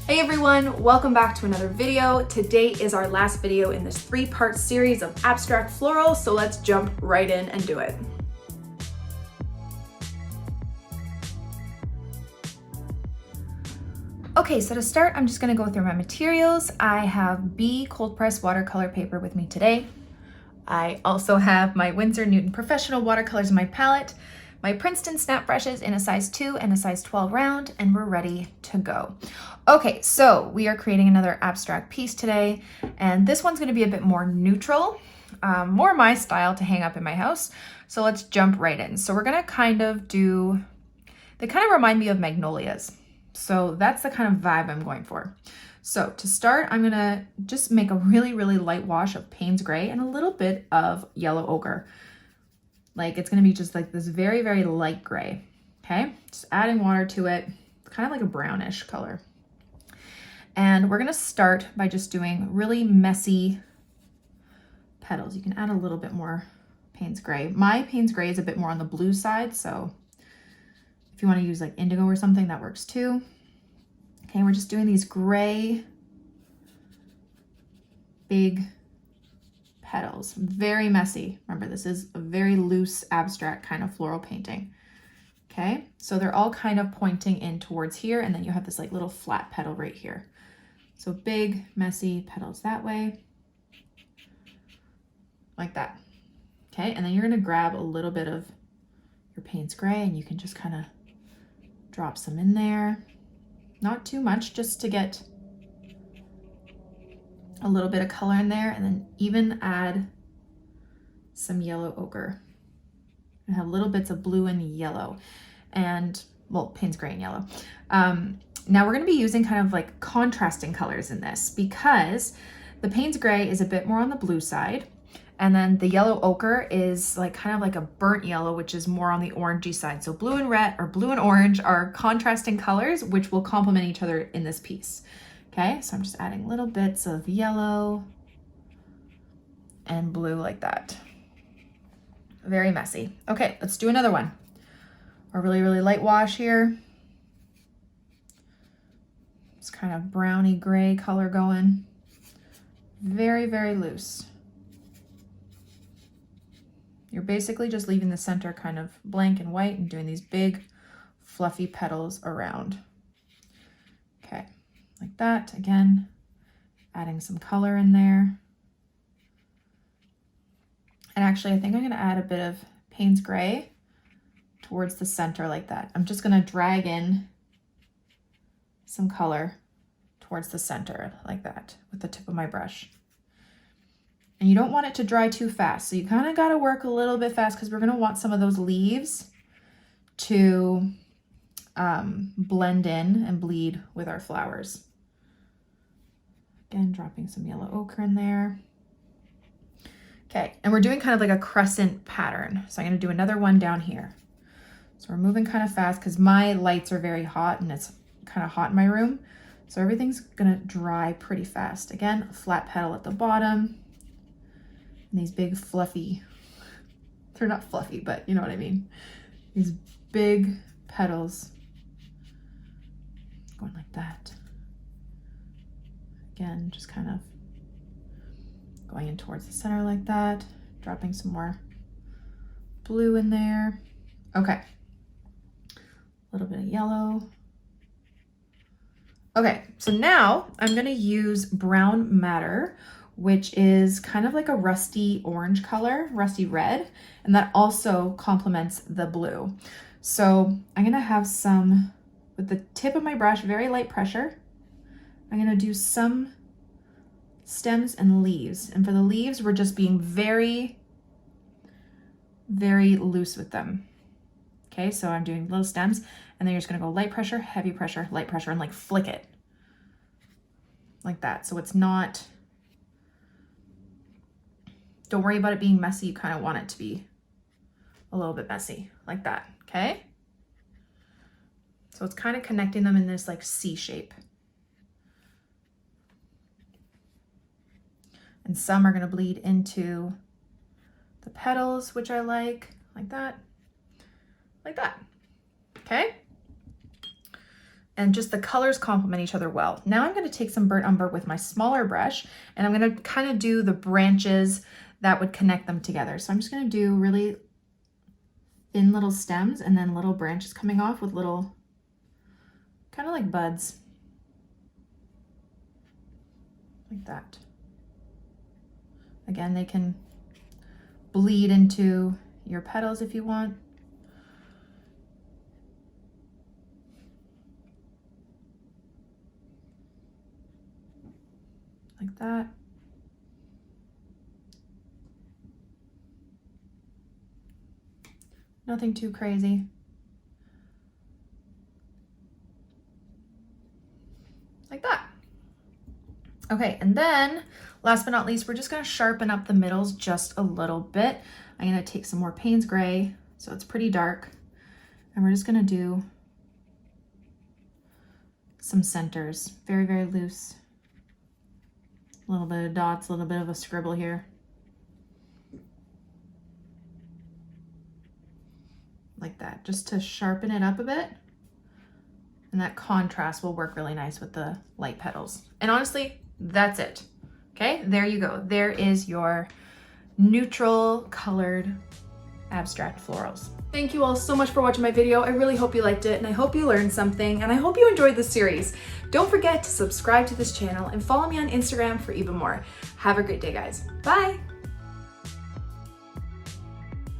Hey everyone, welcome back to another video. Today is our last video in this 3-part series of abstract florals, so let's jump right in and do it. Okay, so to start, I'm just gonna go through my materials. I have B cold press watercolor paper with me today. I also have my Winsor Newton Professional watercolors in my palette, my Princeton snap brushes in a size 2 and a size 12 round, and we're ready to go. Okay, so we are creating another abstract piece today, and this one's gonna be a bit more neutral, more my style to hang up in my house. So let's jump right in. So we're gonna they kind of remind me of magnolias. So that's the kind of vibe I'm going for. So to start, I'm gonna just make a really, really light wash of Payne's Gray and a little bit of yellow ochre. Like it's gonna be just like this very, very light gray, okay? Just adding water to it, kind of like a brownish color. And we're gonna start by just doing really messy petals. You can add a little bit more Payne's Gray. My Payne's Gray is a bit more on the blue side, so if you wanna use like indigo or something, that works too. Okay, we're just doing these gray, big petals, very messy. Remember, this is a very loose, abstract kind of floral painting. Okay, so they're all kind of pointing in towards here, and then you have this like little flat petal right here. So big, messy petals that way, like that. Okay, and then you're gonna grab a little bit of your Payne's Gray, and you can just kind of drop some in there. Not too much, just to get a little bit of color in there, and then even add some yellow ochre. I have little bits of blue and yellow, and well, Payne's Gray and yellow. Now we're gonna be using kind of like contrasting colors in this because the Payne's Gray is a bit more on the blue side, and then the yellow ochre is like kind of like a burnt yellow, which is more on the orangey side. So blue and red, or blue and orange, are contrasting colors, which will complement each other in this piece. Okay, so I'm just adding little bits of yellow and blue like that. Very messy. Okay, let's do another one. A really, really light wash here. It's kind of browny gray color going. Very, very loose. You're basically just leaving the center kind of blank and white and doing these big fluffy petals around. Okay, like that. Again, adding some color in there. And actually, I think I'm gonna add a bit of Payne's Gray towards the center like that. I'm just gonna drag in some color towards the center like that with the tip of my brush. And you don't want it to dry too fast. So you kind of got to work a little bit fast because we're going to want some of those leaves to blend in and bleed with our flowers. Again, dropping some yellow ochre in there. Okay, and we're doing kind of like a crescent pattern. So I'm going to do another one down here. So we're moving kind of fast because my lights are very hot and it's kind of hot in my room. So everything's going to dry pretty fast. Again, a flat petal at the bottom. And these big fluffy, they're not fluffy, but you know what I mean. These big petals going like that. Again, just kind of going in towards the center like that, dropping some more blue in there. Okay, a little bit of yellow. Okay, so now I'm gonna use brown madder, which is kind of like a rusty orange color, rusty red, and that also complements the blue. So I'm gonna have some, with the tip of my brush, very light pressure, I'm gonna do some stems and leaves. And for the leaves, we're just being very, very loose with them. Okay, so I'm doing little stems, and then you're just gonna go light pressure, light pressure, and like flick it. Like that, so it's not, don't worry about it being messy. You kind of want it to be a little bit messy, like that, okay? So it's kind of connecting them in this like C shape. And some are gonna bleed into the petals, which I like that, okay? and just the colors complement each other well. Now I'm going to take some burnt umber with my smaller brush, and I'm going to kind of do the branches that would connect them together. So I'm just going to do really thin little stems and then little branches coming off with little, kind of like buds, like that. Again, they can bleed into your petals if you want. Like that. Nothing too crazy. Like that. Okay, and then last but not least, we're just gonna sharpen up the middles just a little bit. I'm gonna take some more Payne's gray, so it's pretty dark, and we're just gonna do some centers, very, very loose. A little bit of dots, a little bit of a scribble here. Like that, just to sharpen it up a bit. And that contrast will work really nice with the light petals. And honestly, that's it. Okay, there you go. There is your neutral colored abstract florals. Thank you all so much for watching my video. I really hope you liked it, and I hope you learned something, and I hope you enjoyed this series. Don't forget to subscribe to this channel and follow me on Instagram for even more. Have a great day, guys. Bye.